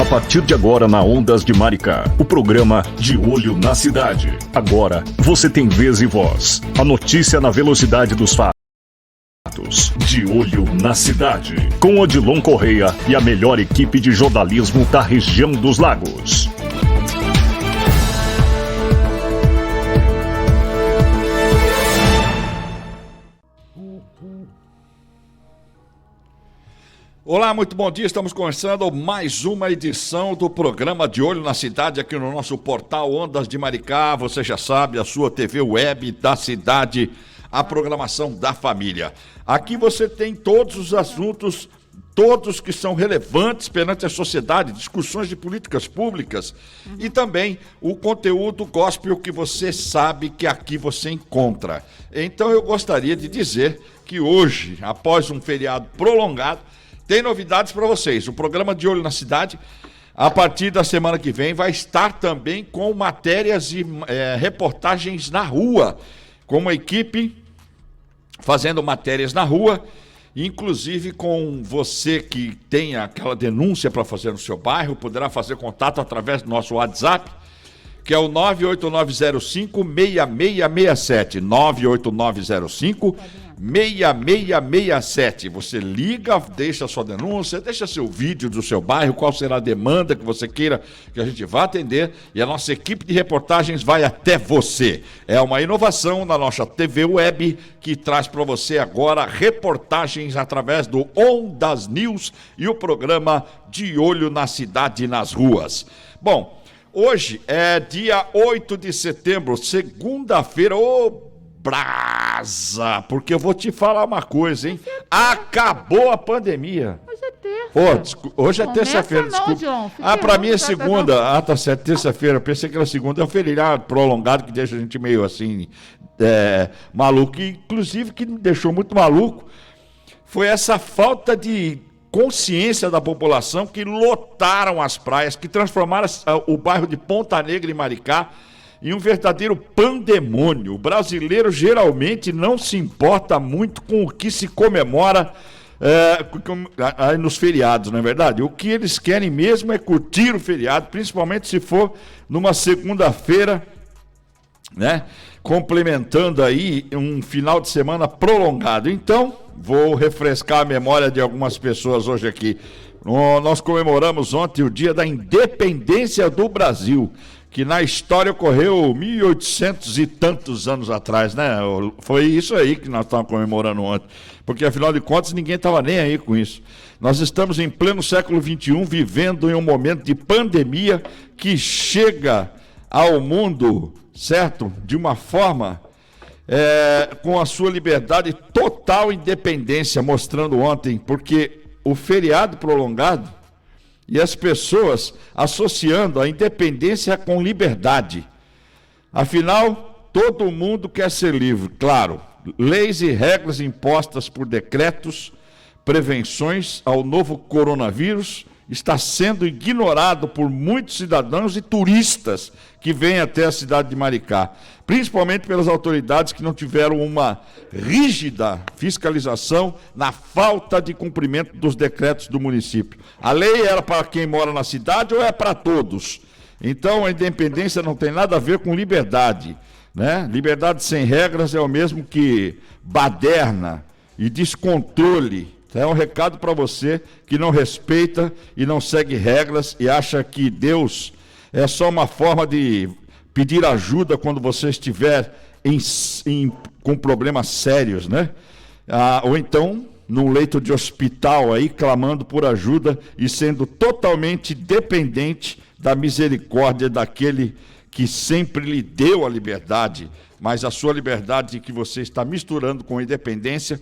partir de agora na Ondas de Maricá, o programa De Olho na Cidade. Agora, você tem vez e voz. A notícia na velocidade dos fatos. De Olho na Cidade. Com Odilon Correia e a melhor equipe de jornalismo da região dos Lagos. Olá, muito bom dia, estamos começando mais uma edição do programa De Olho na Cidade aqui no nosso portal Ondas de Maricá. Você já sabe, a sua TV web da cidade, a programação da família. Aqui você tem todos os assuntos, todos que são relevantes perante a sociedade, discussões de políticas públicas e também o conteúdo gospel que você sabe que aqui você encontra. Então eu gostaria de dizer que hoje, após um feriado prolongado, tem novidades para vocês. O programa De Olho na Cidade, a partir da semana que vem, vai estar também com matérias e reportagens na rua, com uma equipe fazendo matérias na rua, inclusive com você que tem aquela denúncia para fazer no seu bairro, poderá fazer contato através do nosso WhatsApp, que é o 98905-6667, 98905-6667. Você liga, deixa a sua denúncia, deixa seu vídeo do seu bairro, qual será a demanda que você queira que a gente vá atender e a nossa equipe de reportagens vai até você. É uma inovação na nossa TV web que traz para você agora reportagens através do Ondas News e o programa De Olho na Cidade e nas Ruas. Bom, hoje é dia 8 de setembro, segunda-feira, brasa, porque eu vou te falar uma coisa, hein? Acabou a pandemia. Hoje é terça. Hoje é terça-feira, desculpa. John, para mim é segunda. Tá certo, terça-feira. Eu pensei que era segunda, é um feriado prolongado que deixa a gente meio assim, maluco. E, inclusive, que me deixou muito maluco foi essa falta de consciência da população que lotaram as praias, que transformaram o bairro de Ponta Negra e Maricá em um verdadeiro pandemônio. O brasileiro geralmente não se importa muito com o que se comemora nos feriados, não é verdade? O que eles querem mesmo é curtir o feriado, principalmente se for numa segunda-feira, né? Complementando aí um final de semana prolongado. Então, vou refrescar a memória de algumas pessoas hoje aqui. Nós comemoramos ontem o dia da independência do Brasil, que na história ocorreu 1800 e tantos anos atrás, né? Foi isso aí que nós estávamos comemorando ontem, porque afinal de contas ninguém estava nem aí com isso. Nós estamos em pleno século XXI, vivendo em um momento de pandemia que chega ao mundo, certo? De uma forma, com a sua liberdade, total independência, mostrando ontem, porque o feriado prolongado e as pessoas associando a independência com liberdade. Afinal, todo mundo quer ser livre, claro. Leis e regras impostas por decretos, prevenções ao novo coronavírus, está sendo ignorado por muitos cidadãos e turistas que vêm até a cidade de Maricá, principalmente pelas autoridades que não tiveram uma rígida fiscalização na falta de cumprimento dos decretos do município. A lei era para quem mora na cidade ou é para todos? Então a independência não tem nada a ver com liberdade, né? Liberdade sem regras é o mesmo que baderna e descontrole. É um recado para você que não respeita e não segue regras e acha que Deus é só uma forma de pedir ajuda quando você estiver com problemas sérios, né? Ou então num leito de hospital aí, clamando por ajuda e sendo totalmente dependente da misericórdia daquele que sempre lhe deu a liberdade, mas a sua liberdade que você está misturando com a independência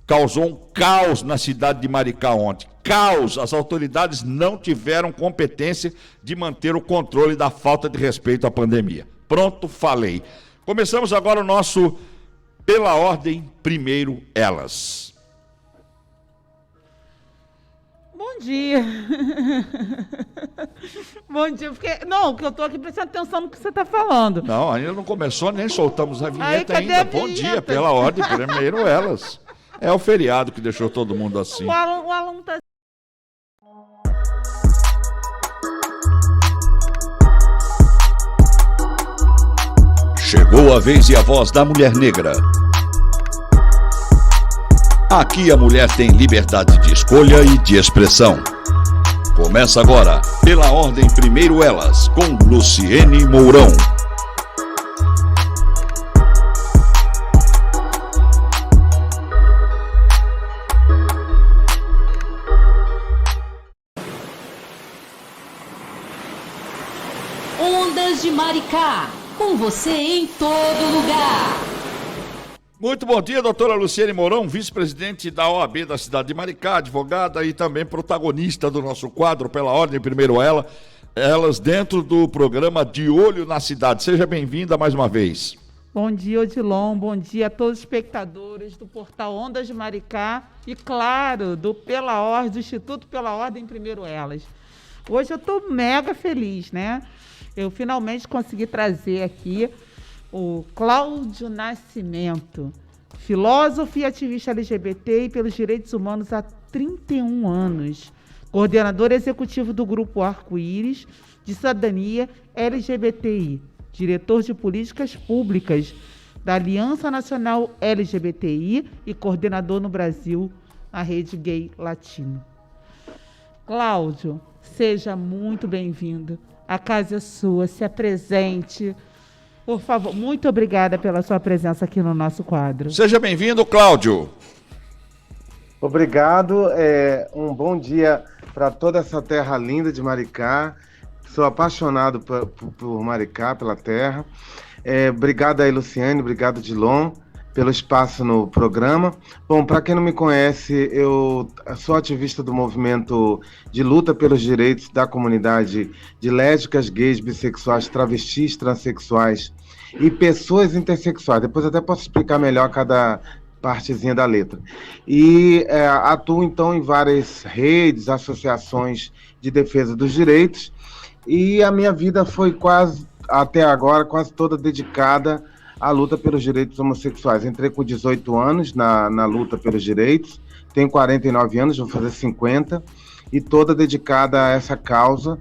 causou um caos na cidade de Maricá ontem. Caos! As autoridades não tiveram competência de manter o controle da falta de respeito à pandemia. Pronto, falei. Começamos agora o nosso Pela Ordem, primeiro elas. Bom dia. Bom dia. Não, que eu estou aqui prestando atenção no que você está falando. Não, ainda não começou, nem soltamos a vinheta ainda. A Bom vinheta? dia, Pela Ordem, primeiro elas. É o feriado que deixou todo mundo assim. O aluno está... Chegou a vez e a voz da mulher negra. Aqui a mulher tem liberdade de escolha e de expressão. Começa agora, pela ordem primeiro elas, com Luciene Mourão. Ondas de Maricá, com você em todo lugar. Muito bom dia, doutora Luciene Mourão, vice-presidente da OAB da cidade de Maricá, advogada e também protagonista do nosso quadro Pela Ordem Primeiro Elas, dentro do programa De Olho na Cidade. Seja bem-vinda mais uma vez. Bom dia, Odilon. Bom dia a todos os espectadores do portal Ondas de Maricá e, claro, do Instituto Pela Ordem Primeiro Elas. Hoje eu estou mega feliz, né? Eu finalmente consegui trazer aqui o Cláudio Nascimento, filósofo e ativista LGBT e pelos direitos humanos há 31 anos, coordenador executivo do Grupo Arco-Íris de Cidadania LGBTI, diretor de políticas públicas da Aliança Nacional LGBTI e coordenador no Brasil na Rede Gay Latino. Cláudio, seja muito bem-vindo. A casa é sua, se apresente. Por favor, muito obrigada pela sua presença aqui no nosso quadro. Seja bem-vindo, Cláudio. Obrigado, um bom dia para toda essa terra linda de Maricá. Sou apaixonado por Maricá, pela terra. Obrigado aí, Luciane, obrigado, Dilon, pelo espaço no programa. Bom, para quem não me conhece, eu sou ativista do movimento de luta pelos direitos da comunidade de lésbicas, gays, bissexuais, travestis, transexuais e pessoas intersexuais. Depois até posso explicar melhor cada partezinha da letra. E atuo, então, em várias redes, associações de defesa dos direitos, e a minha vida foi até agora, quase toda dedicada a luta pelos direitos homossexuais. Entrei com 18 anos na luta pelos direitos, tenho 49 anos, vou fazer 50, e toda dedicada a essa causa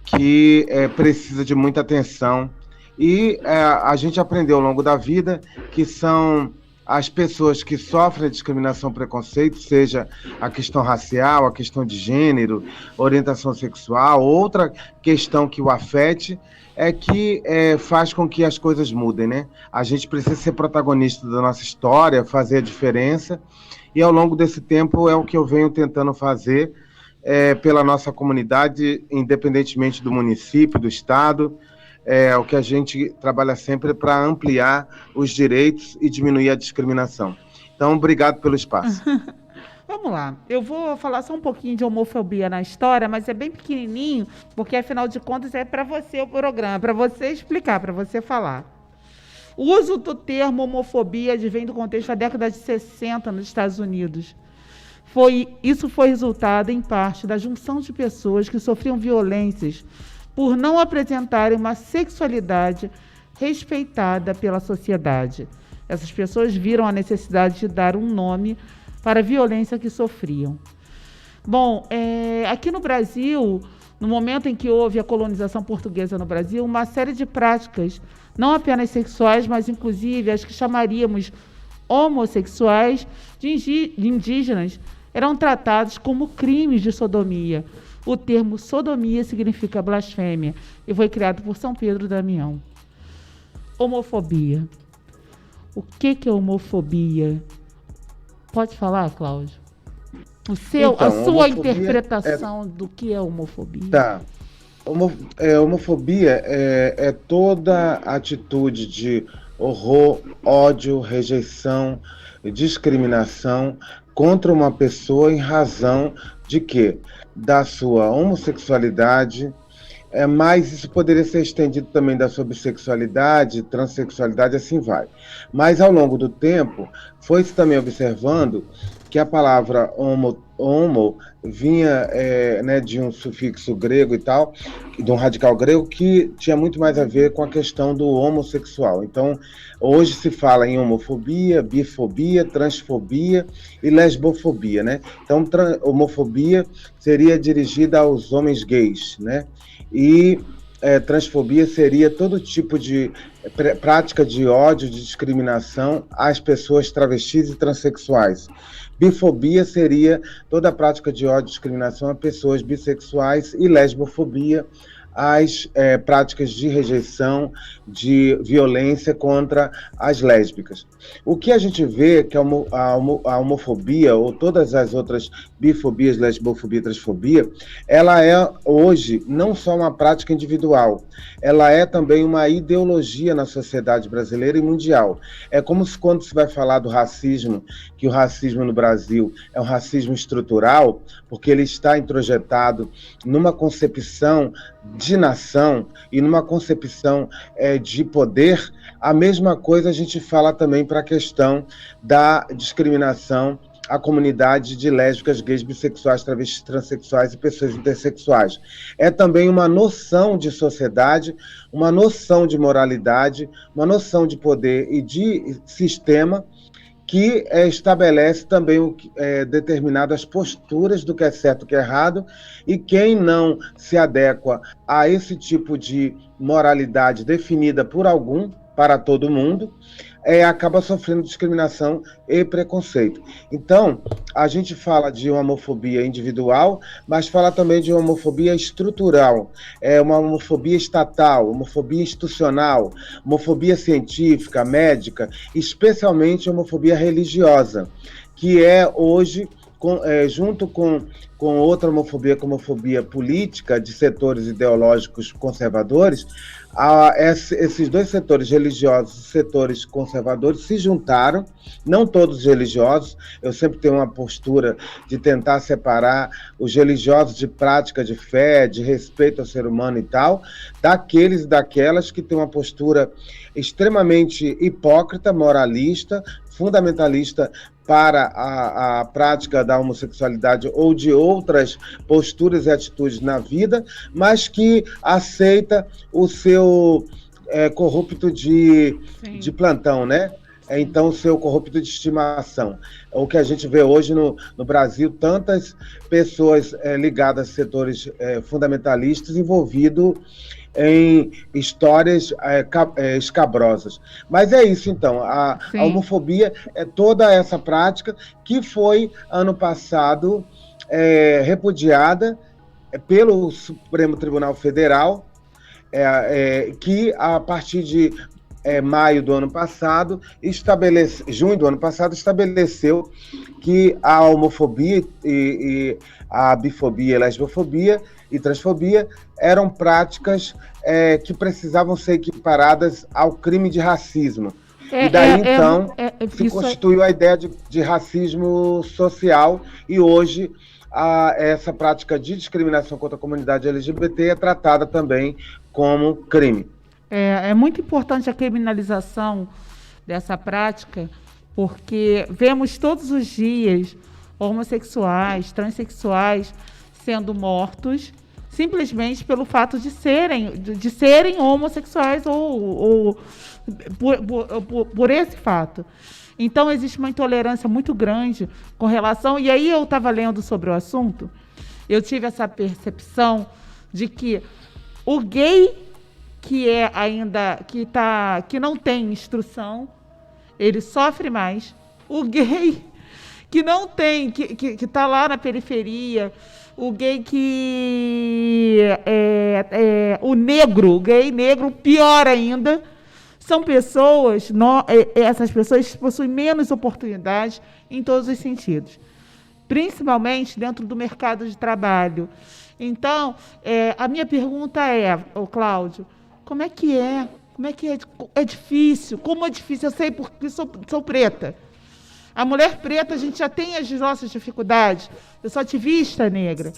que precisa de muita atenção. E a gente aprendeu ao longo da vida que são as pessoas que sofrem discriminação, preconceito, seja a questão racial, a questão de gênero, orientação sexual, outra questão que o afete, que faz com que as coisas mudem, né? A gente precisa ser protagonista da nossa história, fazer a diferença, e ao longo desse tempo é o que eu venho tentando fazer pela nossa comunidade, independentemente do município, do estado. O que a gente trabalha sempre para ampliar os direitos e diminuir a discriminação. Então, obrigado pelo espaço. Vamos lá, eu vou falar só um pouquinho de homofobia na história, mas é bem pequenininho, porque afinal de contas é para você o programa, para você explicar, para você falar. O uso do termo homofobia advém do contexto da década de 60 nos Estados Unidos. Isso foi resultado, em parte, da junção de pessoas que sofriam violências por não apresentarem uma sexualidade respeitada pela sociedade. Essas pessoas viram a necessidade de dar um nome para a violência que sofriam. Bom, aqui no Brasil, no momento em que houve a colonização portuguesa no Brasil, uma série de práticas, não apenas sexuais, mas inclusive as que chamaríamos homossexuais de indígenas, eram tratados como crimes de sodomia. O termo sodomia significa blasfêmia e foi criado por São Pedro Damião. Homofobia. O que é homofobia? Pode falar, Cláudio? A sua interpretação do que é homofobia. Tá. Homofobia é toda atitude de horror, ódio, rejeição, discriminação contra uma pessoa em razão de quê? Da sua homossexualidade, mas isso poderia ser estendido também da sua bissexualidade, transexualidade, assim vai. Mas ao longo do tempo, foi-se também observando que a palavra homo vinha de um sufixo grego e tal, de um radical grego, que tinha muito mais a ver com a questão do homossexual. Então, hoje se fala em homofobia, bifobia, transfobia e lesbofobia, né? Então, homofobia seria dirigida aos homens gays, né? E transfobia seria todo tipo de prática de ódio, de discriminação às pessoas travestis e transexuais. Bifobia seria toda a prática de ódio e discriminação a pessoas bissexuais, e lesbofobia as práticas de rejeição, de violência contra as lésbicas. O que a gente vê é que a homofobia, ou todas as outras bifobias, lesbofobia, transfobia, ela é hoje não só uma prática individual, ela é também uma ideologia na sociedade brasileira e mundial. É como se, quando se vai falar do racismo, que o racismo no Brasil é um racismo estrutural, porque ele está introjetado numa concepção de nação e numa concepção de poder. A mesma coisa a gente fala também para a questão da discriminação à comunidade de lésbicas, gays, bissexuais, travestis, transexuais e pessoas intersexuais. É também uma noção de sociedade, uma noção de moralidade, uma noção de poder e de sistema que estabelece também determinadas posturas do que é certo e o que é errado, e quem não se adequa a esse tipo de moralidade definida por algum, para todo mundo, acaba sofrendo discriminação e preconceito. Então, a gente fala de uma homofobia individual, mas fala também de uma homofobia estrutural, uma homofobia estatal, homofobia institucional, homofobia científica, médica, especialmente homofobia religiosa, que é hoje, junto com outra homofobia, como homofobia política, de setores ideológicos conservadores, esses dois setores religiosos e setores conservadores se juntaram, não todos religiosos. Eu sempre tenho uma postura de tentar separar os religiosos de prática de fé, de respeito ao ser humano e tal, daqueles e daquelas que têm uma postura extremamente hipócrita, moralista, fundamentalista para a prática da homossexualidade ou de outras posturas e atitudes na vida, mas que aceita o seu corrupto de plantão, né? Então, o seu corrupto de estimação. O que a gente vê hoje no Brasil, tantas pessoas ligadas a setores fundamentalistas envolvidos em histórias escabrosas. Mas é isso, então. A homofobia é toda essa prática que foi, ano passado, repudiada pelo Supremo Tribunal Federal, que, a partir de maio do ano passado, junho do ano passado, estabeleceu que a homofobia e a bifobia, lesbofobia e transfobia eram práticas que precisavam ser equiparadas ao crime de racismo. E daí, então, se constituiu a ideia de racismo social, e hoje essa prática de discriminação contra a comunidade LGBT é tratada também como crime. É muito importante a criminalização dessa prática, porque vemos todos os dias homossexuais, transexuais sendo mortos simplesmente pelo fato de serem homossexuais ou por esse fato. Então, existe uma intolerância muito grande com relação... E aí eu estava lendo sobre o assunto, eu tive essa percepção de que o gay que não tem instrução, ele sofre mais. O gay que não tem, que está lá na periferia, o gay o gay negro, pior ainda, são pessoas, essas pessoas possuem menos oportunidades em todos os sentidos, principalmente dentro do mercado de trabalho. Então, a minha pergunta Cláudio, como é que é? Como é que é? É difícil? Como é difícil? Eu sei porque sou preta. A mulher preta, a gente já tem as nossas dificuldades. Eu sou ativista negra.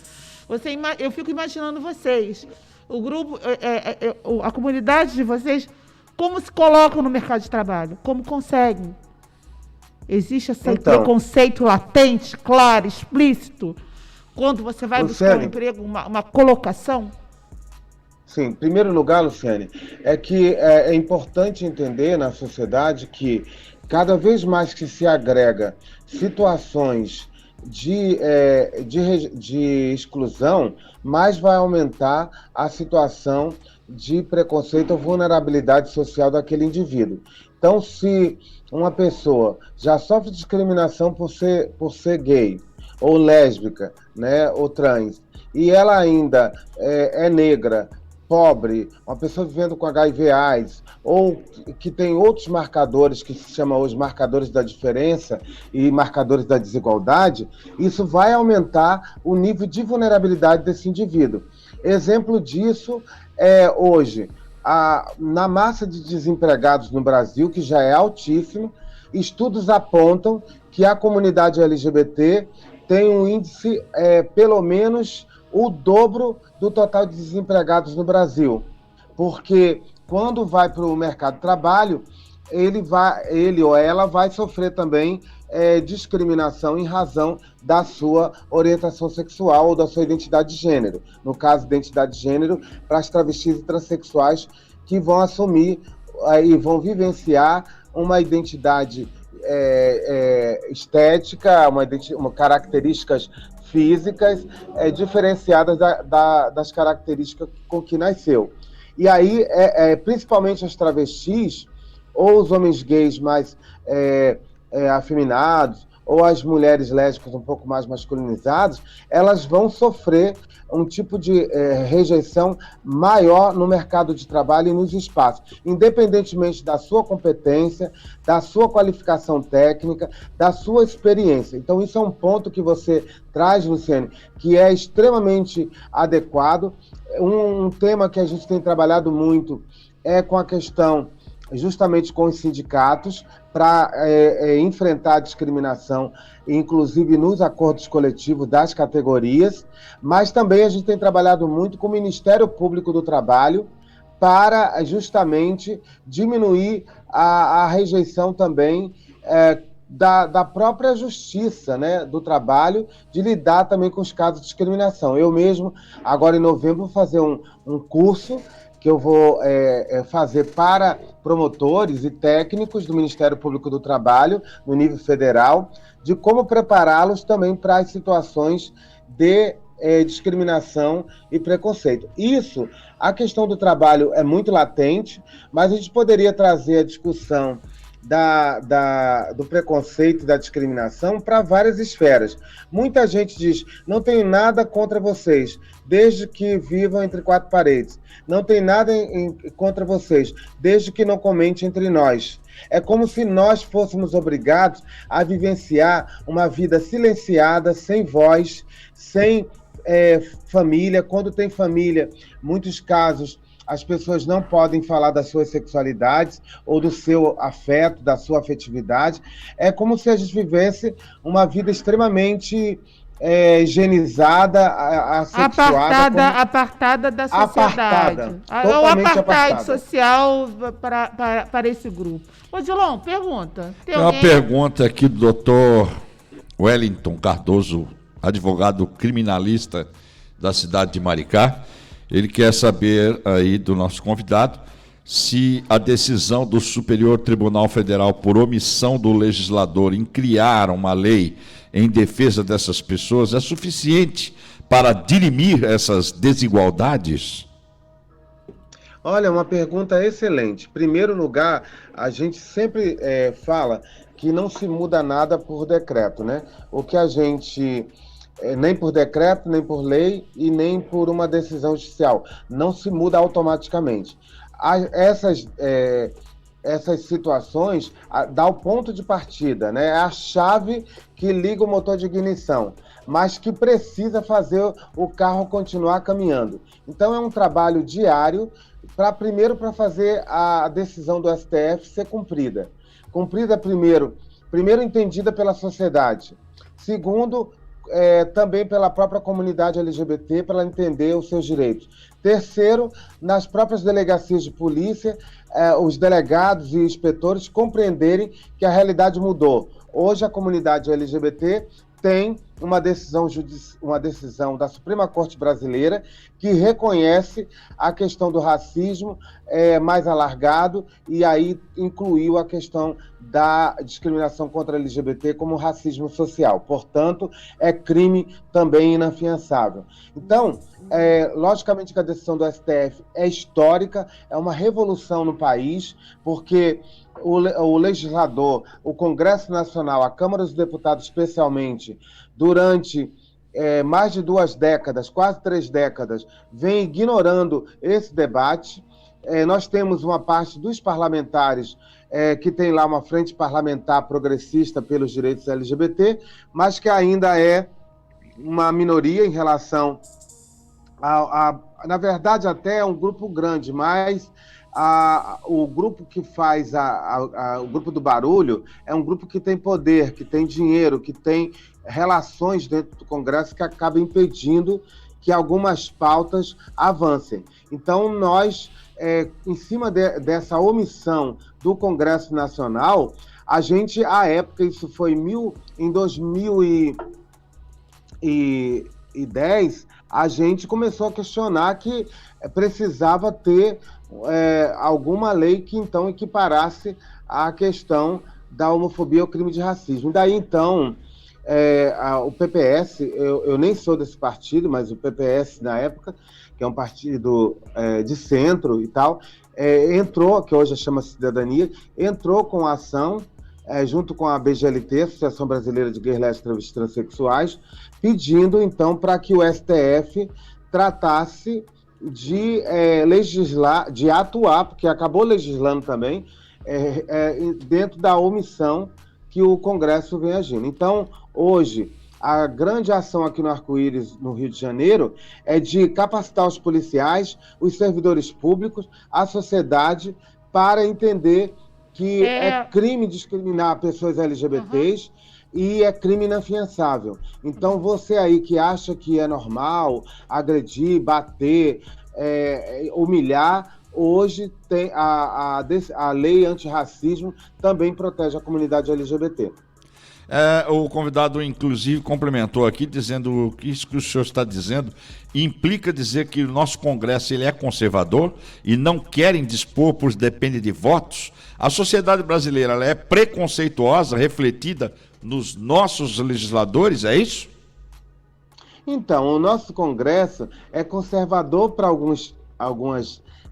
Eu fico imaginando vocês, o grupo, a comunidade de vocês, como se colocam no mercado de trabalho? Como conseguem? Existe esse preconceito latente, claro, explícito, quando você vai buscar um emprego, uma colocação? Sim, em primeiro lugar, Luciane, é que é importante entender na sociedade que cada vez mais que se agrega situações de exclusão, mais vai aumentar a situação de preconceito ou vulnerabilidade social daquele indivíduo. Então, se uma pessoa já sofre discriminação por ser gay, ou lésbica, né, ou trans, e ela ainda é negra, pobre, uma pessoa vivendo com HIV/AIDS, ou que tem outros marcadores que se chamam hoje marcadores da diferença e marcadores da desigualdade, isso vai aumentar o nível de vulnerabilidade desse indivíduo. Exemplo disso é hoje, na massa de desempregados no Brasil, que já é altíssimo, estudos apontam que a comunidade LGBT tem um índice pelo menos o dobro do total de desempregados no Brasil, porque quando vai para o mercado de trabalho, ele ou ela vai sofrer também discriminação em razão da sua orientação sexual ou da sua identidade de gênero. No caso, identidade de gênero para as travestis e transexuais que vão assumir e vão vivenciar uma identidade estética, uma características físicas diferenciadas das características com que nasceu. E aí, principalmente as travestis, ou os homens gays mais afeminados, ou as mulheres lésbicas um pouco mais masculinizadas, elas vão sofrer um tipo de rejeição maior no mercado de trabalho e nos espaços, independentemente da sua competência, da sua qualificação técnica, da sua experiência. Então, isso é um ponto que você traz, Luciane, que é extremamente adequado. Um tema que a gente tem trabalhado muito é com a questão justamente com os sindicatos, para enfrentar a discriminação, inclusive nos acordos coletivos das categorias, mas também a gente tem trabalhado muito com o Ministério Público do Trabalho para justamente diminuir a rejeição também da própria justiça, né, do trabalho, de lidar também com os casos de discriminação. Eu mesmo, agora em novembro, vou fazer um curso que eu vou fazer para promotores e técnicos do Ministério Público do Trabalho, no nível federal, de como prepará-los também para as situações de discriminação e preconceito. Isso, a questão do trabalho é muito latente, mas a gente poderia trazer a discussão do preconceito e da discriminação para várias esferas. Muita gente diz, não tenho nada contra vocês, desde que vivam entre quatro paredes. Não tem nada contra vocês, desde que não comente entre nós. É como se nós fôssemos obrigados a vivenciar uma vida silenciada, sem voz, sem família. Quando tem família, muitos casos, as pessoas não podem falar das suas sexualidades ou do seu afeto, da sua afetividade. É como se a gente vivesse uma vida extremamente higienizada, assexuada. Apartada da sociedade. É o apartheid social para esse grupo. Ô, Dilon, pergunta. Tem uma pergunta aqui do doutor Wellington Cardoso, advogado criminalista da cidade de Maricá. Ele quer saber aí do nosso convidado se a decisão do Superior Tribunal Federal por omissão do legislador em criar uma lei em defesa dessas pessoas é suficiente para dirimir essas desigualdades? Olha, uma pergunta excelente. Em primeiro lugar, a gente sempre fala que não se muda nada por decreto, né? O que a gente... nem por decreto, nem por lei e nem por uma decisão judicial. Não se muda automaticamente. Essas situações dá o ponto de partida, né? É a chave que liga o motor de ignição, mas que precisa fazer o carro continuar caminhando. Então é um trabalho diário primeiro para fazer a decisão do STF ser cumprida. Cumprida primeiro entendida pela sociedade. Segundo, também pela própria comunidade LGBT, para ela entender os seus direitos. Terceiro, nas próprias delegacias de polícia, os delegados e inspetores compreenderem que a realidade mudou. Hoje a comunidade LGBT tem uma decisão da Suprema Corte Brasileira que reconhece a questão do racismo mais alargado e aí incluiu a questão da discriminação contra LGBT como racismo social. Portanto, é crime também inafiançável. Então, logicamente que a decisão do STF é histórica, é uma revolução no país, porque o legislador, o Congresso Nacional, a Câmara dos Deputados especialmente, durante mais de 2 décadas, quase 3 décadas, vem ignorando esse debate. Nós temos uma parte dos parlamentares que tem lá uma frente parlamentar progressista pelos direitos LGBT, mas que ainda é uma minoria em relação na verdade, até é um grupo grande, mas o grupo que faz o grupo do barulho é um grupo que tem poder, que tem dinheiro, que tem relações dentro do Congresso que acaba impedindo que algumas pautas avancem. Então, nós, em cima dessa omissão do Congresso Nacional, a gente, à época, isso foi em 2010, a gente começou a questionar que precisava ter alguma lei que, então, equiparasse a questão da homofobia ao crime de racismo. Daí, então, o PPS, eu nem sou desse partido, mas o PPS, na época, que é um partido de centro e tal, entrou, que hoje chama Cidadania, entrou com a ação, junto com a BGLT, Associação Brasileira de Gays, Lésbicas, Travestis e Transsexuais, pedindo, então, para que o STF tratasse de legislar, de atuar, porque acabou legislando também, dentro da omissão que o Congresso vem agindo. Então, hoje, a grande ação aqui no Arco-Íris, no Rio de Janeiro, é de capacitar os policiais, os servidores públicos, a sociedade, para entender que é crime discriminar pessoas LGBTs, e é crime inafiançável. Então, você aí que acha que é normal agredir, bater, humilhar, hoje tem a lei antirracismo também protege a comunidade LGBT. O convidado, inclusive, complementou aqui, dizendo que isso que o senhor está dizendo implica dizer que o nosso Congresso ele é conservador e não querem dispor, pois depende de votos. A sociedade brasileira ela é preconceituosa, refletida nos nossos legisladores, é isso? Então, o nosso Congresso é conservador para algumas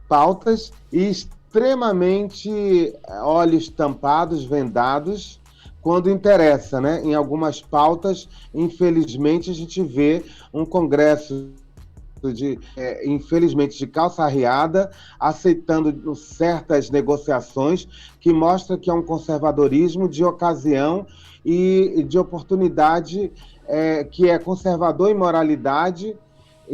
pautas e extremamente olhos tampados, vendados, quando interessa, né? Em algumas pautas, infelizmente, a gente vê um Congresso infelizmente, de calça arriada, aceitando certas negociações que mostra que é um conservadorismo de ocasião e de oportunidade, que é conservador em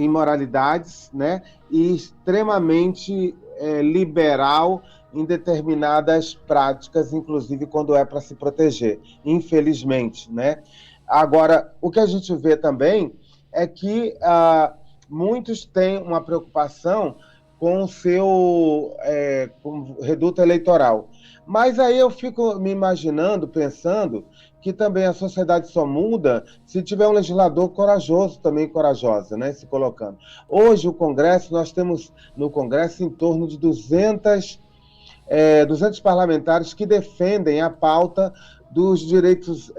moralidades, né? E extremamente liberal em determinadas práticas, inclusive quando é para se proteger, infelizmente, né? Agora, o que a gente vê também é que muitos têm uma preocupação com o seu com o reduto eleitoral. Mas aí eu fico me imaginando, pensando, que também a sociedade só muda se tiver um legislador corajoso, também corajosa, né, se colocando. Hoje, o Congresso, nós temos no Congresso em torno de 200 parlamentares que defendem a pauta dos direitos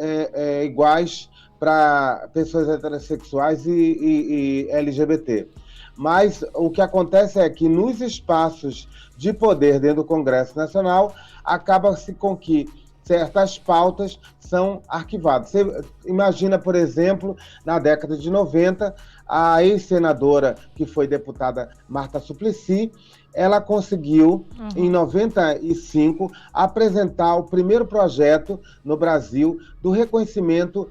iguais para pessoas heterossexuais e LGBT. Mas o que acontece é que nos espaços de poder dentro do Congresso Nacional, acaba-se com que certas pautas são arquivadas. Você imagina, por exemplo, na década de 90, a ex-senadora, que foi deputada Marta Suplicy, ela conseguiu, em 95, apresentar o primeiro projeto no Brasil do reconhecimento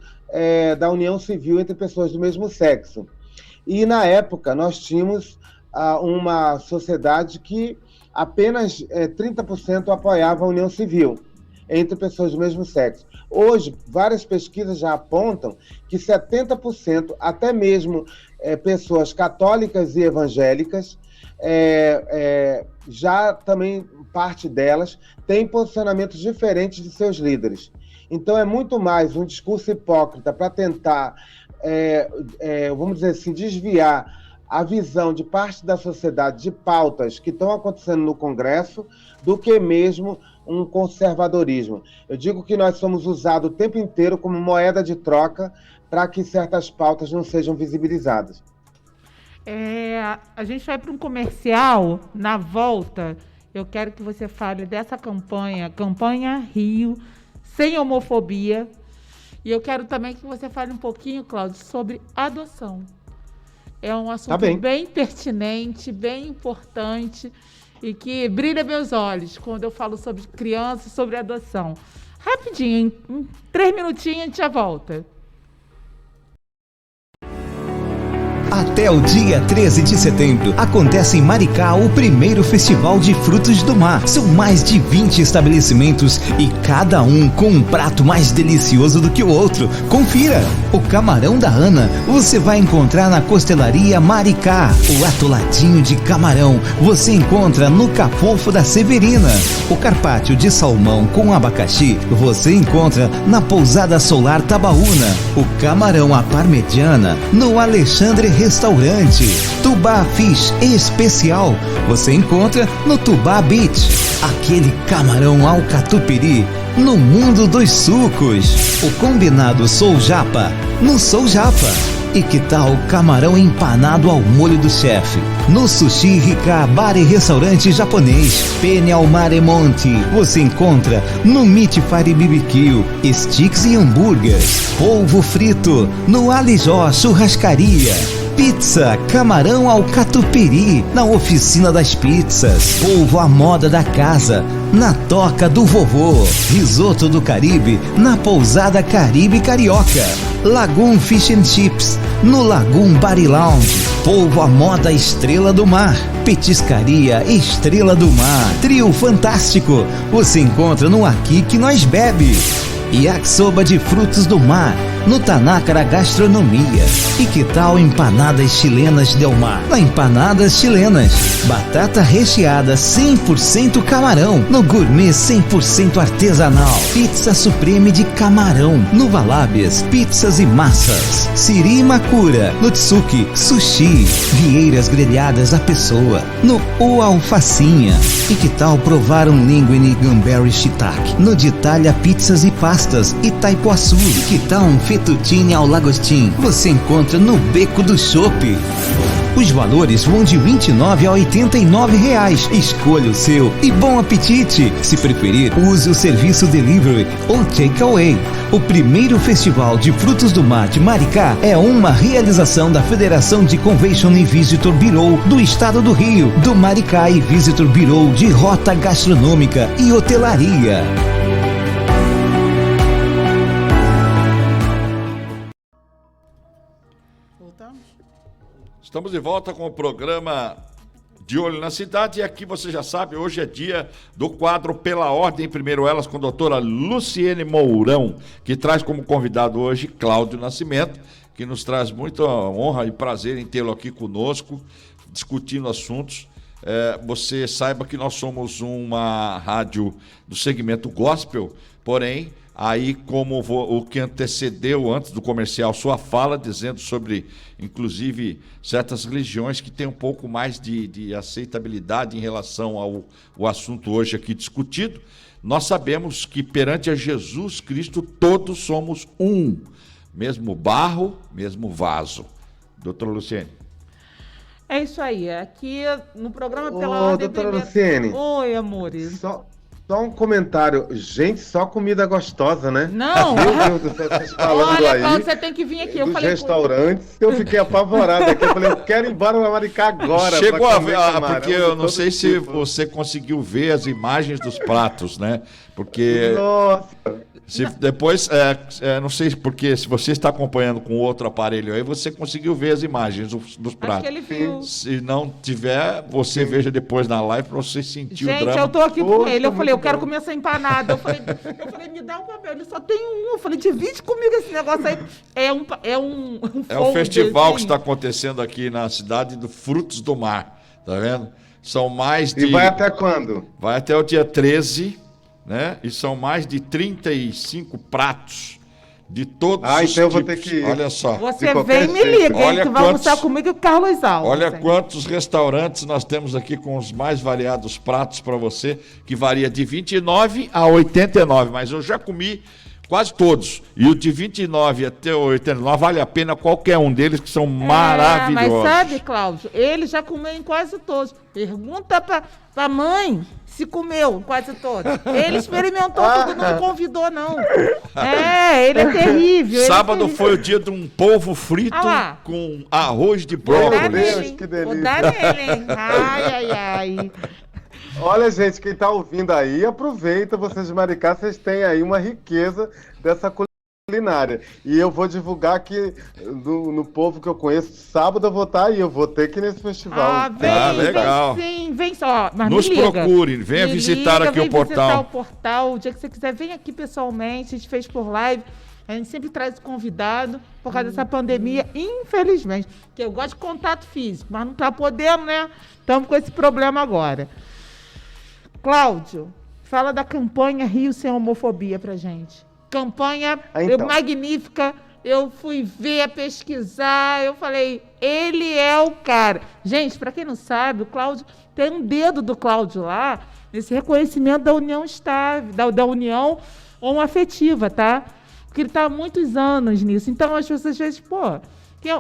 da união civil entre pessoas do mesmo sexo. E, na época, nós tínhamos uma sociedade que apenas 30% apoiava a união civil entre pessoas do mesmo sexo. Hoje, várias pesquisas já apontam que 70%, até mesmo pessoas católicas e evangélicas, já também parte delas tem posicionamentos diferentes de seus líderes. Então é muito mais um discurso hipócrita para tentar vamos dizer assim, desviar a visão de parte da sociedade de pautas que estão acontecendo no Congresso do que mesmo um conservadorismo. Eu digo que nós somos usados o tempo inteiro como moeda de troca para que certas pautas não sejam visibilizadas. A gente vai para um comercial. Na volta, eu quero que você fale dessa campanha Rio, sem homofobia. E eu quero também que você fale um pouquinho, Cláudio, sobre adoção. É um assunto bem pertinente, bem importante e que brilha meus olhos quando eu falo sobre criança, sobre adoção. Rapidinho, em 3 minutinhos a gente já volta. Até o dia 13 de setembro, acontece em Maricá o primeiro Festival de Frutos do Mar. São mais de 20 estabelecimentos e cada um com um prato mais delicioso do que o outro. Confira! O camarão da Ana você vai encontrar na Costelaria Maricá. O atoladinho de camarão você encontra no Cafofo da Severina. O carpaccio de salmão com abacaxi você encontra na Pousada Solar Tabaúna. O camarão à parmegiana no Alexandre Restaurante. Tubá Fish Especial você encontra no Tubá Beach. Aquele camarão ao catupiry no Mundo dos Sucos. O combinado Sou Japa no Sou Japa. E que tal o camarão empanado ao molho do chefe no Sushi Rika Bar e Restaurante Japonês. Penne ao Mare Monte você encontra no Meat Fire BBQ, Sticks e hambúrgueres. Polvo frito no Alijó Churrascaria. Pizza camarão ao catupiry na Oficina das Pizzas. Polvo à moda da casa na Toca do Vovô. Risoto do Caribe na Pousada Caribe Carioca. Lagoon Fish and Chips no Lagoon Bar e Lounge. Polvo à moda Estrela do Mar. Petiscaria Estrela do Mar. Trio Fantástico você encontra no Aqui Que Nós Bebe. Yakisoba de frutos do mar no Tanakara Gastronomia. E que tal empanadas chilenas Del Mar? Na Empanadas Chilenas. Batata recheada 100% camarão no Gourmet 100% artesanal. Pizza Supreme de camarão no Valábias Pizzas e Massas. Siri Makura no Tsuki Sushi. Vieiras grelhadas à pessoa no O Alfacinha. E que tal provar um linguine Gamberi Shiitake no de Itália Pizzas e Pastas Itaipuaçu? E que tal um fettuccine ao lagostim? Você encontra no Beco do Chopp. Os valores vão de R$29 a R$89. Escolha o seu e bom apetite. Se preferir, use o serviço delivery ou takeaway. O primeiro Festival de Frutos do Mar de Maricá é uma realização da Federação de Convention e Visitor Bureau do Estado do Rio, do Maricá e Visitor Bureau de Rota Gastronômica e Hotelaria. Estamos de volta com o programa De Olho na Cidade e aqui você já sabe, hoje é dia do quadro Pela Ordem, primeiro elas com a doutora Luciene Mourão, que traz como convidado hoje Cláudio Nascimento, que nos traz muita honra e prazer em tê-lo aqui conosco, discutindo assuntos. Você saiba que nós somos uma rádio do segmento gospel, porém, aí como o que antecedeu antes do comercial sua fala, dizendo sobre, inclusive, certas religiões que têm um pouco mais de aceitabilidade em relação ao assunto hoje aqui discutido, nós sabemos que perante a Jesus Cristo todos somos um, mesmo barro, mesmo vaso. Doutora Luciene. É isso aí, aqui no programa Pela Ordem... Doutora Luciene. Oi, amores. Só um comentário. Gente, só comida gostosa, né? Não! Meu Deus do céu, vocês falando Olha, aí. Cláudio, você tem que vir aqui. Eu dos falei restaurantes, eu fiquei apavorado aqui. Eu falei, eu quero ir embora para Maricá agora. Chegou a ver, camarão, porque eu não todo sei se tipo. você conseguiu ver as imagens dos pratos, né? Porque Nossa! depois, não sei porque se você está acompanhando com outro aparelho aí, você conseguiu ver as imagens dos pratos. Acho que ele viu. Se não tiver, você veja depois na live para você sentir o Gente, drama. eu tô aqui com Poxa, ele. Eu falei, eu muito quero bom. comer essa empanada. Eu falei, me dá um papel. Ele só tem um. Eu falei, divide comigo esse negócio aí. É um É um folder, festival assim. que está acontecendo aqui na cidade do Frutos do Mar, tá vendo? São mais de... E vai até quando? Vai até o dia 13, né? E são mais de 35 pratos de todos Ah, os então eu vou tipos. ter que ir. Olha só. Você De qualquer vem e me jeito. liga, Olha hein, que vai almoçar quantos- comigo e o Carlos Alves. Olha hein? quantos restaurantes nós temos aqui com os mais variados pratos para você, que varia de 29 a 89, mas eu já comi quase todos. E o de 29 até o 89 vale a pena qualquer um deles, que são maravilhosos. Mas sabe, Cláudio, ele já comeu em quase todos. Pergunta pra mãe se comeu quase todos. Ele experimentou tudo, não me convidou, não. Ele é terrível. ele é Sábado terrível. foi o dia de um polvo frito Ah lá. com arroz de Vou dar brócolis. Deus, nele, hein? que Vou delícia. dar nele, hein? Ai. Olha, gente, quem tá ouvindo aí, aproveita, vocês de Maricá, vocês têm aí uma riqueza dessa culinária. E eu vou divulgar aqui no povo que eu conheço. Sábado eu vou estar aí, eu vou ter que ir nesse festival. legal. Vem sim, vem só. Mas Nos me liga. procure, venha Me visitar liga, aqui o vem visitar portal. o portal. O dia que você quiser, vem aqui pessoalmente. A gente fez por live. A gente sempre traz convidado por causa dessa pandemia, infelizmente. Porque eu gosto de contato físico, mas não tá podendo, né? Estamos com esse problema agora. Cláudio, fala da campanha Rio Sem Homofobia pra gente. Campanha Então. magnífica. Eu fui ver, pesquisar, eu falei, ele é o cara. Gente, para quem não sabe, o Cláudio tem um dedo do Cláudio lá, nesse reconhecimento da união estável, da união homoafetiva, tá? Porque ele está há muitos anos nisso. Então, as pessoas às vezes,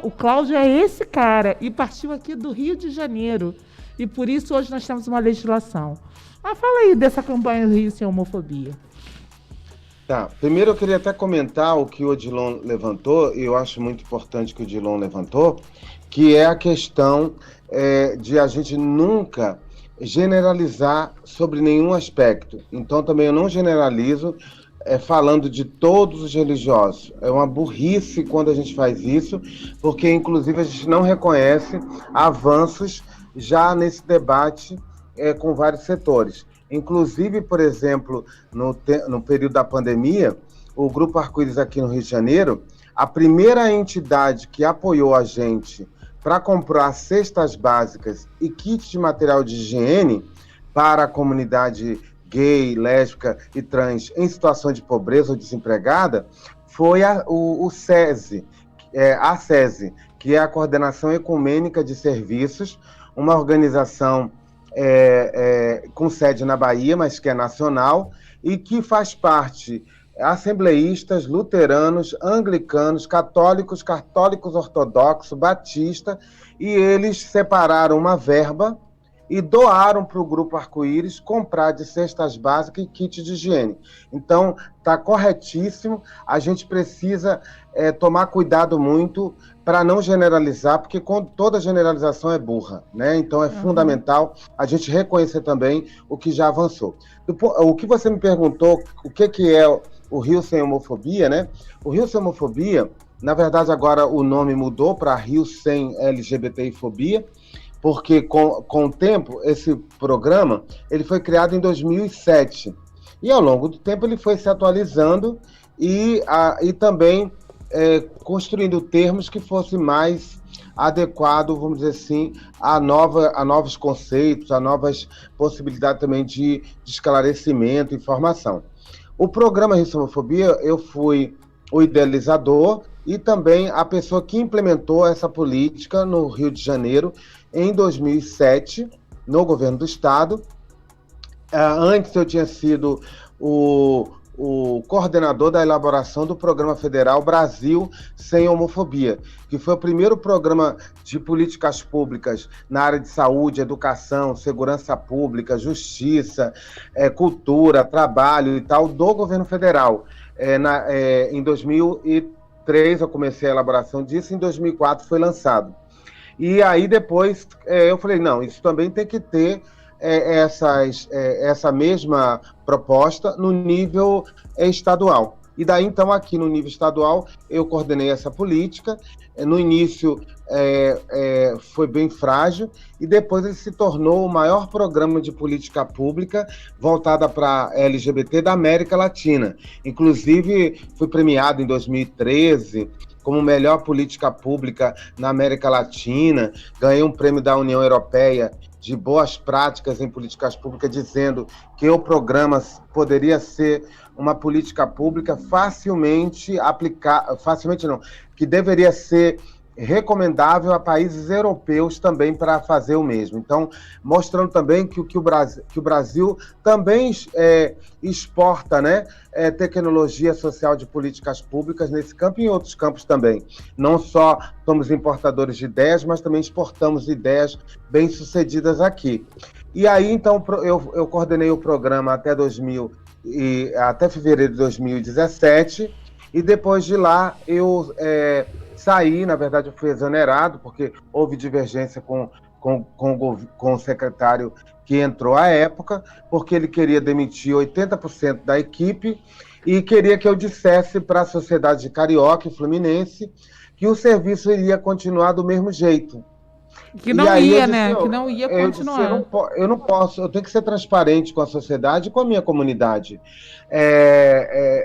o Cláudio é esse cara e partiu aqui do Rio de Janeiro. E por isso hoje nós temos uma legislação. Mas fala aí dessa campanha do Rio Sem Homofobia. Tá, primeiro eu queria até comentar o que o Odilon levantou, e eu acho muito importante que o Odilon levantou, que é a questão de a gente nunca generalizar sobre nenhum aspecto. Então também eu não generalizo falando de todos os religiosos. É uma burrice quando a gente faz isso, porque inclusive a gente não reconhece avanços já nesse debate com vários setores. Inclusive, por exemplo, no período da pandemia, o Grupo Arco-Íris aqui no Rio de Janeiro, a primeira entidade que apoiou a gente para comprar cestas básicas e kits de material de higiene para a comunidade gay, lésbica e trans em situação de pobreza ou desempregada, foi o SESI, a SESI, que é a Coordenação Ecumênica de Serviços, uma organização com sede na Bahia, mas que é nacional, e que faz parte assembleístas, luteranos, anglicanos, católicos ortodoxos, batista, e eles separaram uma verba e doaram para o Grupo Arco-Íris comprar de cestas básicas e kit de higiene. Então, está corretíssimo, a gente precisa tomar cuidado muito para não generalizar, porque toda generalização é burra, né? Então é fundamental a gente reconhecer também o que já avançou. O que você me perguntou, o que é o Rio Sem Homofobia, né? O Rio Sem Homofobia, na verdade agora o nome mudou para Rio Sem LGBTI-fobia, porque com o tempo esse programa ele foi criado em 2007 e ao longo do tempo ele foi se atualizando e também construindo termos que fossem mais adequados, vamos dizer assim, a novos conceitos, a novas possibilidades também de esclarecimento e informação. O programa Rio Sem Homofobia, eu fui o idealizador e também a pessoa que implementou essa política no Rio de Janeiro em 2007, no governo do estado. Antes eu tinha sido o coordenador da elaboração do Programa Federal Brasil Sem Homofobia, que foi o primeiro programa de políticas públicas na área de saúde, educação, segurança pública, justiça, cultura, trabalho e tal, do governo federal. Em 2003 eu comecei a elaboração disso, em 2004 foi lançado. E aí depois eu falei, não, isso também tem que ter essa mesma proposta no nível estadual. E daí, então, aqui no nível estadual, eu coordenei essa política. No início foi bem frágil, e depois ele se tornou o maior programa de política pública voltada para LGBT da América Latina. Inclusive, fui premiado em 2013 como melhor política pública na América Latina, ganhei um prêmio da União Europeia de boas práticas em políticas públicas, dizendo que o programa poderia ser uma política pública facilmente que deveria ser recomendável a países europeus também para fazer o mesmo. Então, mostrando também que o Brasil também exporta, né, tecnologia social de políticas públicas nesse campo e em outros campos também. Não só somos importadores de ideias, mas também exportamos ideias bem-sucedidas aqui. E aí, então, eu coordenei o programa até fevereiro de 2017, e depois de lá eu saí, na verdade eu fui exonerado, porque houve divergência com o secretário que entrou à época, porque ele queria demitir 80% da equipe e queria que eu dissesse para a sociedade de Carioca e Fluminense que o serviço iria continuar do mesmo jeito. Que não ia, né? Que não ia continuar. Eu não posso, eu tenho que ser transparente com a sociedade e com a minha comunidade.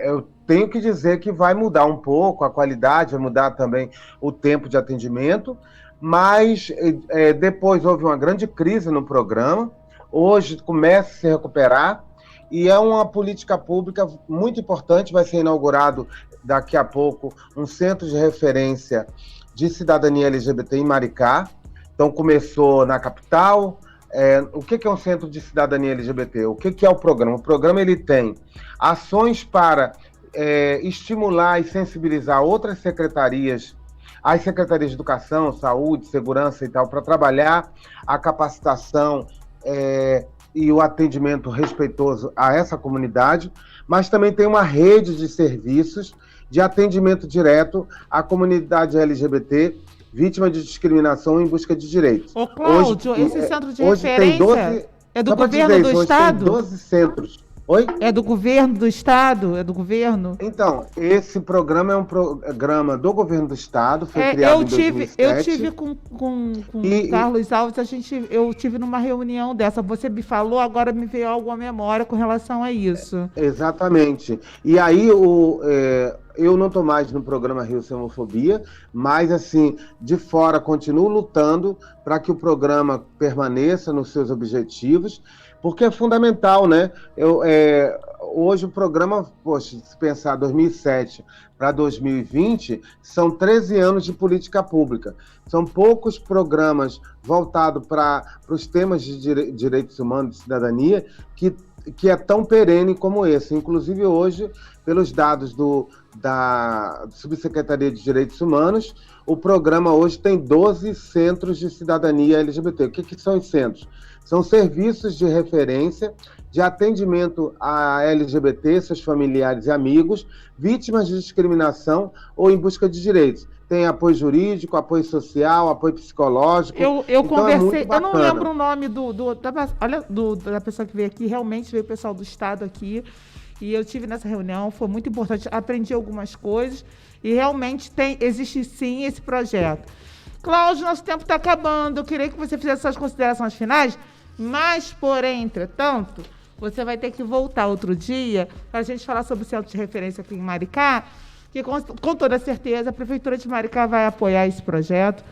Eu tenho que dizer que vai mudar um pouco a qualidade, vai mudar também o tempo de atendimento, mas depois houve uma grande crise no programa, hoje começa a se recuperar, e é uma política pública muito importante. Vai ser inaugurado daqui a pouco um centro de referência de cidadania LGBT em Maricá. Então começou na capital. O que é um centro de cidadania LGBT? O que é o programa? O programa ele tem ações para estimular e sensibilizar outras secretarias, as secretarias de educação, saúde, segurança e tal, para trabalhar a capacitação e o atendimento respeitoso a essa comunidade, mas também tem uma rede de serviços de atendimento direto à comunidade LGBT, vítima de discriminação em busca de direitos. Ô, Cláudio, esse centro de hoje referência tem 12, é do governo do estado? Tem 12 centros. Oi? É do governo do estado? É do governo? Então, esse programa é um programa do governo do estado, foi criado em 2007. Eu tive com Carlos Alves, eu tive numa reunião dessa. Você me falou, agora me veio algo à memória com relação a isso. Exatamente. E aí, eu não estou mais no programa Rio Sem Homofobia, mas, assim, de fora, continuo lutando para que o programa permaneça nos seus objetivos, porque é fundamental, né? Hoje o programa, poxa, se pensar 2007 para 2020, são 13 anos de política pública. São poucos programas voltados para os temas de direitos humanos e cidadania que é tão perene como esse. Inclusive hoje, pelos dados da Subsecretaria de Direitos Humanos, o programa hoje tem 12 centros de cidadania LGBT. O que são os centros? São serviços de referência de atendimento a LGBT, seus familiares e amigos, vítimas de discriminação ou em busca de direitos. Tem apoio jurídico, apoio social, apoio psicológico. Eu então conversei, eu não lembro o nome da pessoa que veio aqui, realmente veio o pessoal do estado aqui, e eu tive nessa reunião, foi muito importante, aprendi algumas coisas, e realmente existe sim esse projeto. Cláudio, nosso tempo está acabando, eu queria que você fizesse suas considerações finais, mas, porém, entretanto, você vai ter que voltar outro dia para a gente falar sobre o centro de referência aqui em Maricá, que com toda certeza a Prefeitura de Maricá vai apoiar esse projeto,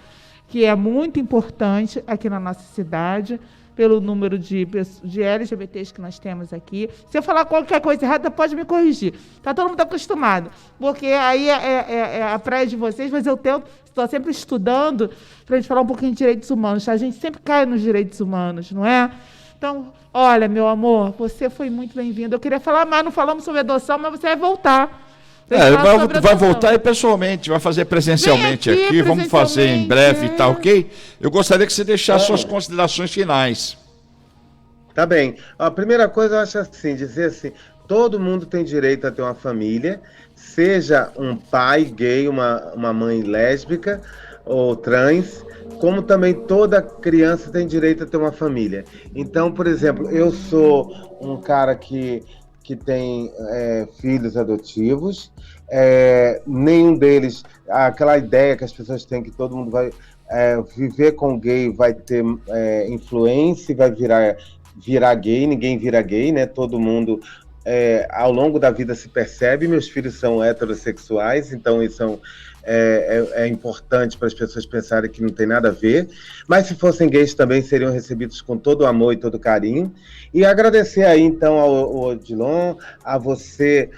que é muito importante aqui na nossa cidade, pelo número de LGBTs que nós temos aqui. Se eu falar qualquer coisa errada, pode me corrigir. Está todo mundo acostumado, porque aí é a praia de vocês, mas eu estou sempre estudando para a gente falar um pouquinho de direitos humanos. Tá? A gente sempre cai nos direitos humanos, não é? Então, olha, meu amor, você foi muito bem-vindo. Eu queria falar mais, não falamos sobre adoção, mas você vai voltar. Vai voltar e pessoalmente, vai fazer presencialmente aqui, vamos fazer em breve, tá ok? Eu gostaria que você deixasse suas considerações finais. Tá bem. A primeira coisa, eu acho assim, dizer assim, todo mundo tem direito a ter uma família, seja um pai gay, uma mãe lésbica ou trans, como também toda criança tem direito a ter uma família. Então, por exemplo, eu sou um cara que tem filhos adotivos, nenhum deles, aquela ideia que as pessoas têm que todo mundo vai viver com gay, vai ter influência, vai virar gay, ninguém vira gay, né? Todo mundo ao longo da vida se percebe. Meus filhos são heterossexuais, então eles são é importante para as pessoas pensarem que não tem nada a ver, mas se fossem gays também seriam recebidos com todo o amor e todo o carinho. E agradecer aí então ao Odilon, a você,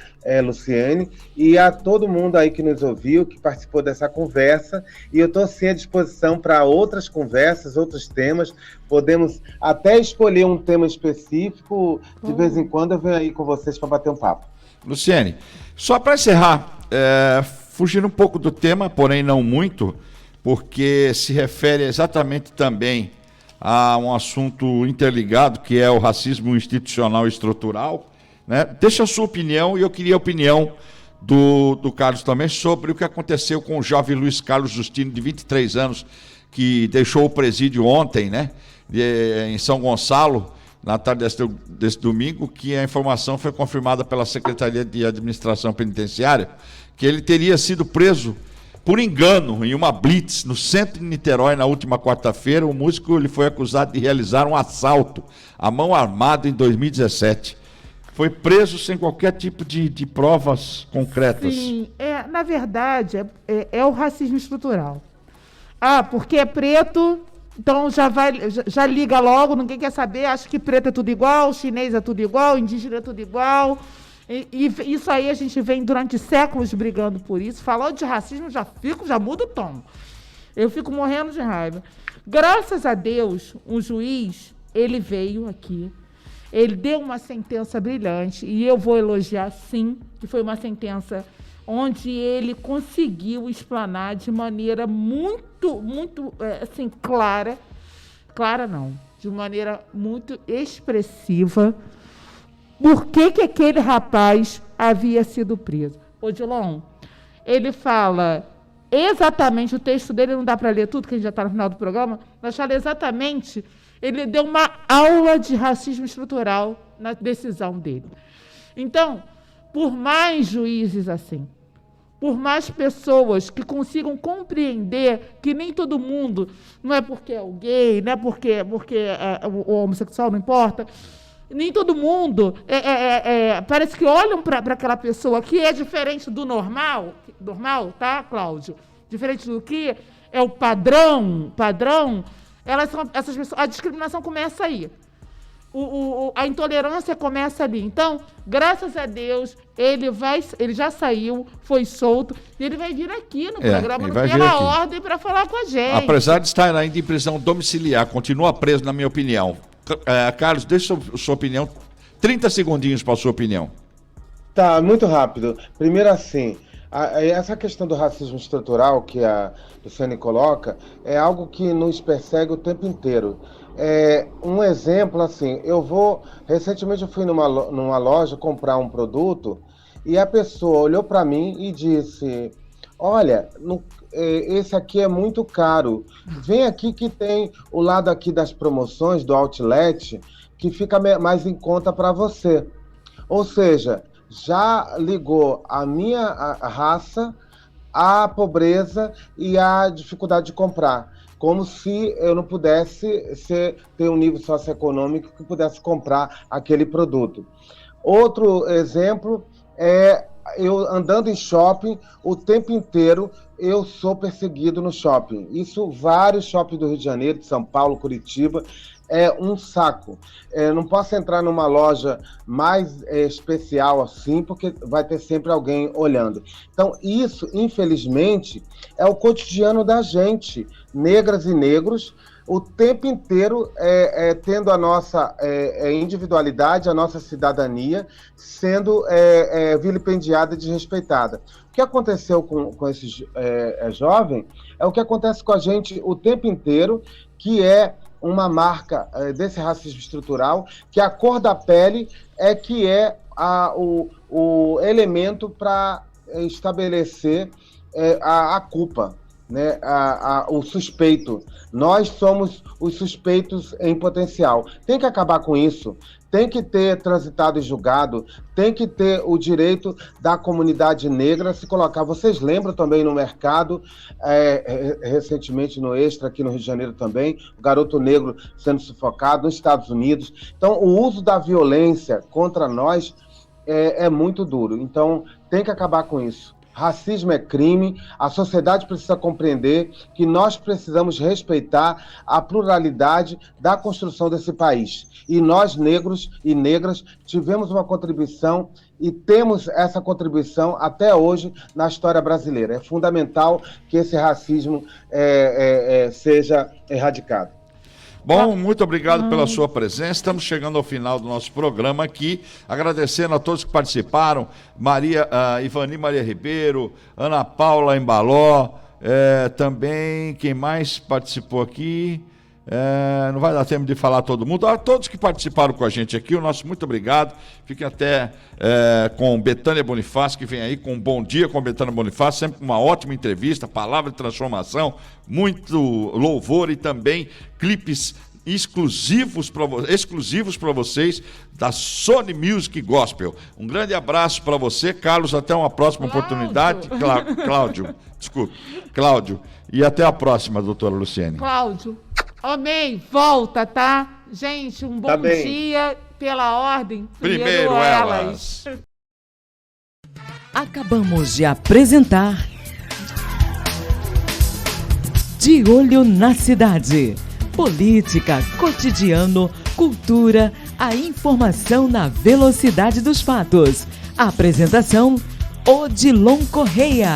Luciene, e a todo mundo aí que nos ouviu, que participou dessa conversa, e eu estou sim à disposição para outras conversas, outros temas. Podemos até escolher um tema específico, de vez em quando eu venho aí com vocês para bater um papo. Luciene, só para encerrar, fugindo um pouco do tema, porém não muito, porque se refere exatamente também a um assunto interligado, que é o racismo institucional e estrutural, né? Deixa a sua opinião, e eu queria a opinião do Carlos também sobre o que aconteceu com o jovem Luiz Carlos Justino, de 23 anos, que deixou o presídio ontem, né? Em São Gonçalo, na tarde desse domingo, que a informação foi confirmada pela Secretaria de Administração Penitenciária, que ele teria sido preso por engano em uma blitz no centro de Niterói na última quarta-feira. O músico ele foi acusado de realizar um assalto à mão armada em 2017. Foi preso sem qualquer tipo de provas concretas. Sim, na verdade, é o racismo estrutural. Porque é preto, então já liga logo, ninguém quer saber, acha que preto é tudo igual, chinês é tudo igual, indígena é tudo igual. E isso aí a gente vem durante séculos brigando por isso. Falando de racismo, já muda o tom. Eu fico morrendo de raiva. Graças a Deus, um juiz, ele veio aqui, ele deu uma sentença brilhante, e eu vou elogiar sim, que foi uma sentença onde ele conseguiu explanar de maneira muito, muito, assim, clara não, de maneira muito expressiva, por que aquele rapaz havia sido preso. Odilon, ele fala exatamente, o texto dele não dá para ler tudo, que a gente já está no final do programa, mas fala exatamente, ele deu uma aula de racismo estrutural na decisão dele. Então, por mais juízes assim, por mais pessoas que consigam compreender que nem todo mundo, não é porque é o gay, não é porque o homossexual, não importa, nem todo mundo, parece que olham para aquela pessoa que é diferente do normal, tá, Cláudio? Diferente do que é o padrão, essas pessoas, a discriminação começa aí. A intolerância começa ali. Então, graças a Deus, ele já saiu, foi solto, e ele vai vir aqui no programa, pela ordem, para falar com a gente. Apesar de estar ainda em prisão domiciliar, continua preso, na minha opinião. Carlos, deixa a sua opinião, 30 segundinhos para a sua opinião. Tá, muito rápido. Primeiro assim, essa questão do racismo estrutural que a Luciane coloca é algo que nos persegue o tempo inteiro. Um exemplo, assim, recentemente eu fui numa loja comprar um produto e a pessoa olhou para mim e disse, olha, esse aqui é muito caro, vem aqui que tem o lado aqui das promoções do outlet que fica mais em conta para você. Ou seja, já ligou a minha raça à pobreza e à dificuldade de comprar, como se eu não pudesse ter um nível socioeconômico que pudesse comprar aquele produto. Outro exemplo é eu andando em shopping, o tempo inteiro eu sou perseguido no shopping. Isso, vários shoppings do Rio de Janeiro, de São Paulo, Curitiba, é um saco. Não posso entrar numa loja mais especial assim, porque vai ter sempre alguém olhando. Então, isso, infelizmente, é o cotidiano da gente, negras e negros, o tempo inteiro tendo a nossa individualidade, a nossa cidadania sendo vilipendiada e desrespeitada. O que aconteceu com esse jovem é o que acontece com a gente o tempo inteiro, que é uma marca desse racismo estrutural, que a cor da pele que é o elemento para estabelecer a culpa, né? O suspeito. Nós somos os suspeitos em potencial. Tem que acabar com isso. Tem que ter transitado e julgado, tem que ter o direito da comunidade negra se colocar. Vocês lembram também no mercado, recentemente no Extra, aqui no Rio de Janeiro também, o garoto negro sendo sufocado nos Estados Unidos. Então, o uso da violência contra nós é muito duro. Então, tem que acabar com isso. Racismo é crime, a sociedade precisa compreender que nós precisamos respeitar a pluralidade da construção desse país. E nós, negros e negras, tivemos uma contribuição e temos essa contribuição até hoje na história brasileira. É fundamental que esse racismo seja erradicado. Bom, muito obrigado pela sua presença. Estamos chegando ao final do nosso programa aqui, agradecendo a todos que participaram, Ivani Maria Ribeiro, Ana Paula Embaló, também, quem mais participou aqui? Não vai dar tempo de falar todo mundo. A todos que participaram com a gente aqui, o nosso muito obrigado. Fiquem até com Betânia Bonifácio, que vem aí com um Bom Dia com Betânia Bonifácio, sempre uma ótima entrevista, palavra de transformação, muito louvor e também clipes exclusivos para vocês da Sony Music Gospel. Um grande abraço para você, Carlos, até uma próxima oportunidade. Cláudio, desculpe. Cláudio, e até a próxima, doutora Luciene. Cláudio, amém, volta, tá? Gente, um bom dia pela ordem. Primeiro elas. Acabamos de apresentar De Olho na Cidade. Política, cotidiano, cultura, a informação na velocidade dos fatos. Apresentação, Odilon Correia.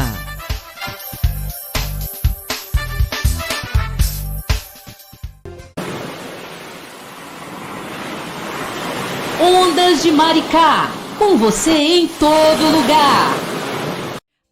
Ondas de Maricá, com você em todo lugar.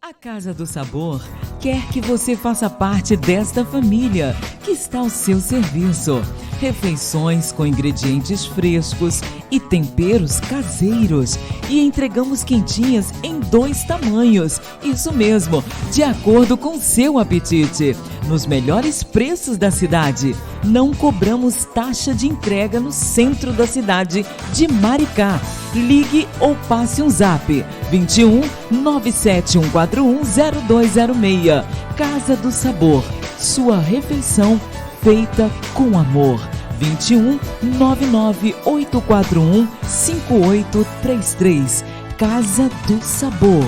A Casa do Sabor quer que você faça parte desta família que está ao seu serviço. Refeições com ingredientes frescos e temperos caseiros. E entregamos quentinhas em 2 tamanhos. Isso mesmo, de acordo com seu apetite. Nos melhores preços da cidade. Não cobramos taxa de entrega no centro da cidade de Maricá. Ligue ou passe um zap. 21 97141 0206. Casa do Sabor. Sua refeição feita com amor. 21 99841 5833. Casa do Sabor.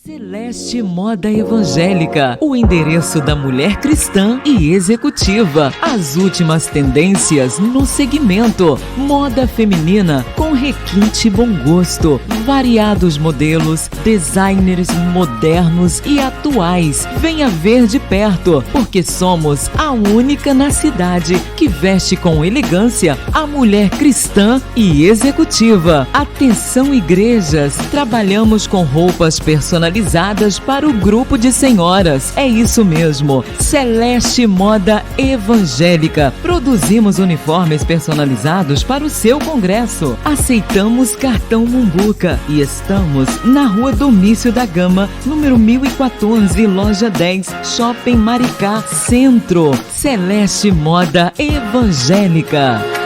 Celeste Moda Evangélica, o endereço da mulher cristã e executiva. As últimas tendências no segmento. Moda feminina com requinte bom gosto. Variados modelos, designers modernos e atuais. Venha ver de perto, porque somos a única na cidade que veste com elegância a mulher cristã e executiva. Atenção igrejas, trabalhamos com roupas personalizadas para o grupo de senhoras. É isso mesmo, Celeste Moda Evangélica. Produzimos uniformes personalizados para o seu congresso. Aceitamos cartão Mumbuca e estamos na Rua Domício da Gama, número 1014, loja 10, Shopping Maricá Centro. Celeste Moda Evangélica.